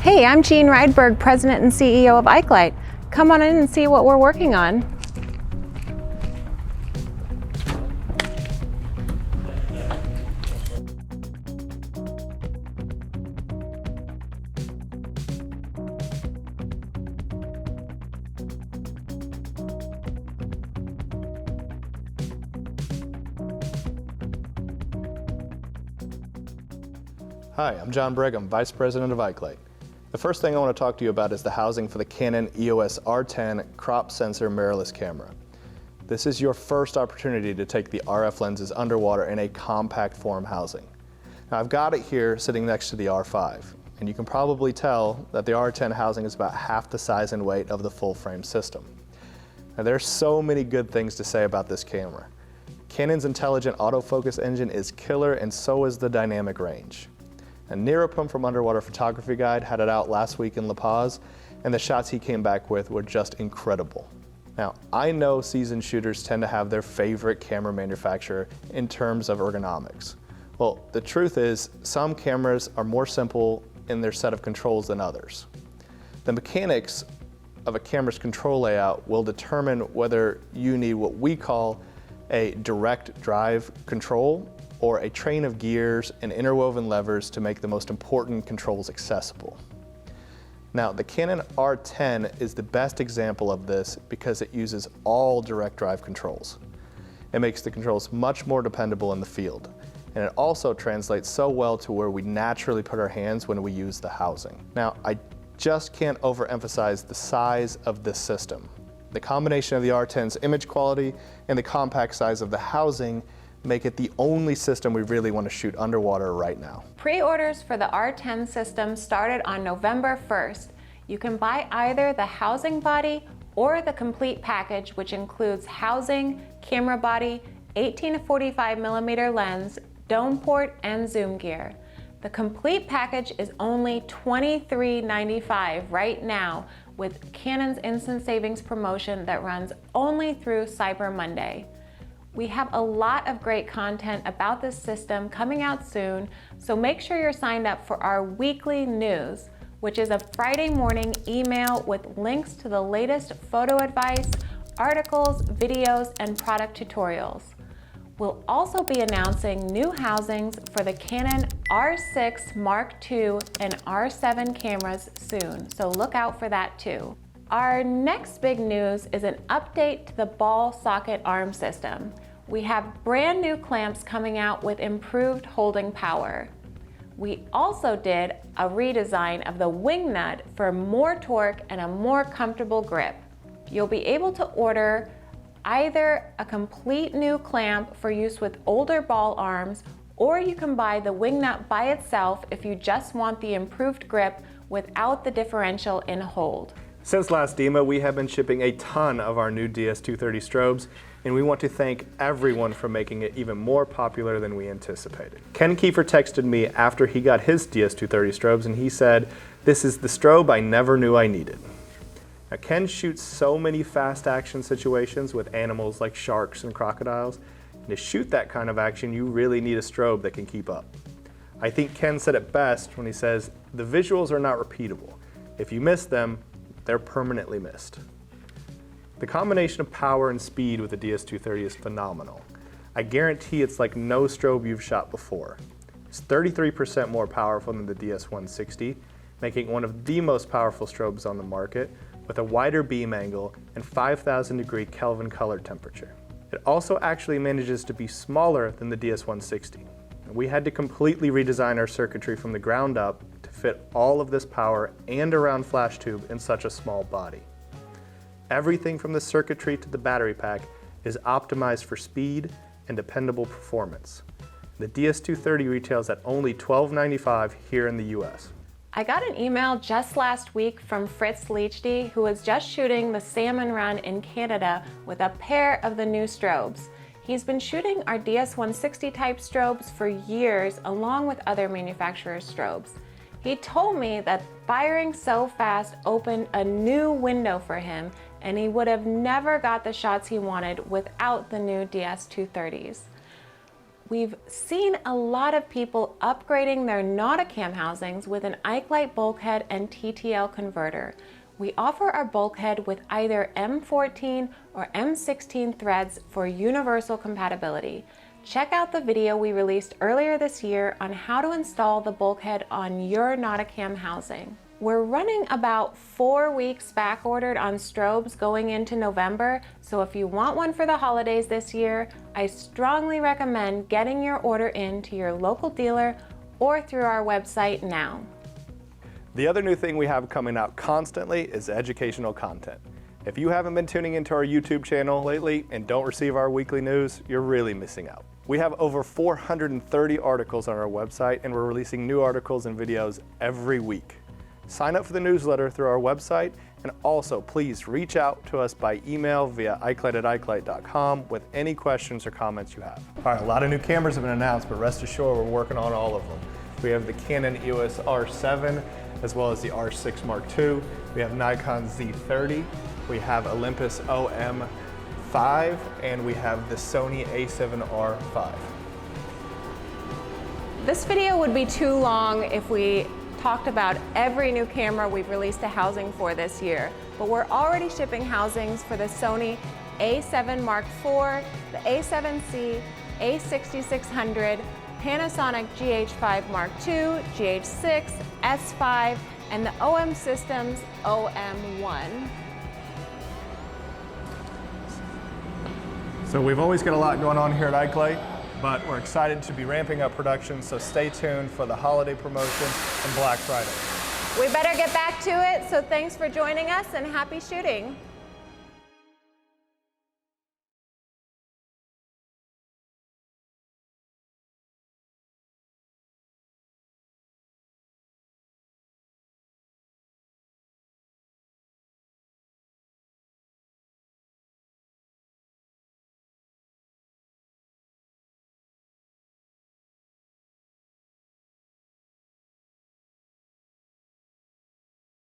Hey, I'm Jean Rydberg, President and CEO of Ikelite. Come on in and see what we're working on. Hi, I'm John Brigham, Vice President of Ikelite. The first thing I want to talk to you about is the housing for the Canon EOS R10 crop sensor mirrorless camera. This is your first opportunity to take the RF lenses underwater in a compact form housing. Now I've got it here sitting next to the R5, and you can probably tell that the R10 housing is about half the size and weight of the full frame system. Now there's so many good things to say about this camera. Canon's intelligent autofocus engine is killer, and so is the dynamic range. And Nirupam from Underwater Photography Guide had it out last week in La Paz, and the shots he came back with were just incredible. Now, I know seasoned shooters tend to have their favorite camera manufacturer in terms of ergonomics. Well, the truth is, some cameras are more simple in their set of controls than others. The mechanics of a camera's control layout will determine whether you need what we call a direct drive control, or a train of gears and interwoven levers to make the most important controls accessible. Now, the Canon R10 is the best example of this because it uses all direct drive controls. It makes the controls much more dependable in the field, and it also translates so well to where we naturally put our hands when we use the housing. Now, I just can't overemphasize the size of this system. The combination of the R10's image quality and the compact size of the housing make it the only system we really want to shoot underwater right now. Pre-orders for the R10 system started on November 1st. You can buy either the housing body or the complete package, which includes housing, camera body, 18 to 45 millimeter lens, dome port, and zoom gear. The complete package is only $23.95 right now with Canon's Instant Savings promotion that runs only through Cyber Monday. We have a lot of great content about this system coming out soon, so make sure you're signed up for our weekly news, which is a Friday morning email with links to the latest photo advice, articles, videos, and product tutorials. We'll also be announcing new housings for the Canon R6 Mark II and R7 cameras soon, so look out for that too. Our next big news is an update to the ball socket arm system. We have brand new clamps coming out with improved holding power. We also did a redesign of the wing nut for more torque and a more comfortable grip. You'll be able to order either a complete new clamp for use with older ball arms, or you can buy the wing nut by itself if you just want the improved grip without the differential in hold. Since last demo, we have been shipping a ton of our new DS230 strobes, and we want to thank everyone for making it even more popular than we anticipated. Ken Kiefer texted me after he got his DS230 strobes, and he said, "This is the strobe I never knew I needed." Now, Ken shoots so many fast action situations with animals like sharks and crocodiles, and to shoot that kind of action, you really need a strobe that can keep up. I think Ken said it best when he says, "The visuals are not repeatable. If you miss them, they're permanently missed." The combination of power and speed with the DS230 is phenomenal. I guarantee it's like no strobe you've shot before. It's 33% more powerful than the DS160, making it one of the most powerful strobes on the market, with a wider beam angle and 5,000 degree Kelvin color temperature. It also actually manages to be smaller than the DS160. We had to completely redesign our circuitry from the ground up to fit all of this power and a round flash tube in such a small body. Everything from the circuitry to the battery pack is optimized for speed and dependable performance. The DS230 retails at only $12.95 here in the US. I got an email just last week from Fritz Leachdy, who was just shooting the Salmon Run in Canada with a pair of the new strobes. He's been shooting our DS160 type strobes for years, along with other manufacturers' strobes. He told me that firing so fast opened a new window for him, and he would have never got the shots he wanted without the new DS230s. We've seen a lot of people upgrading their Nauticam housings with an Ikelite bulkhead and TTL converter. We offer our bulkhead with either M14 or M16 threads for universal compatibility. Check out the video we released earlier this year on how to install the bulkhead on your Nauticam housing. We're running about 4 weeks back ordered on strobes going into November, so if you want one for the holidays this year, I strongly recommend getting your order in to your local dealer or through our website now. The other new thing we have coming out constantly is educational content. If you haven't been tuning into our YouTube channel lately and don't receive our weekly news, you're really missing out. We have over 430 articles on our website, and we're releasing new articles and videos every week. Sign up for the newsletter through our website, and also please reach out to us by email via ikelite@ikelite.com with any questions or comments you have. All right, a lot of new cameras have been announced, but rest assured we're working on all of them. We have the Canon EOS R10, as well as the R6 Mark II. We have Nikon Z30. We have Olympus OM5, and we have the Sony A7R5. This video would be too long if we talked about every new camera we've released a housing for this year, but we're already shipping housings for the Sony A7 Mark IV, the A7C, A6600, Panasonic GH5 Mark II, GH6, S5, and the OM Systems OM1. So we've always got a lot going on here at Ikelite, but we're excited to be ramping up production, so stay tuned for the holiday promotion and Black Friday. We better get back to it, so thanks for joining us and happy shooting.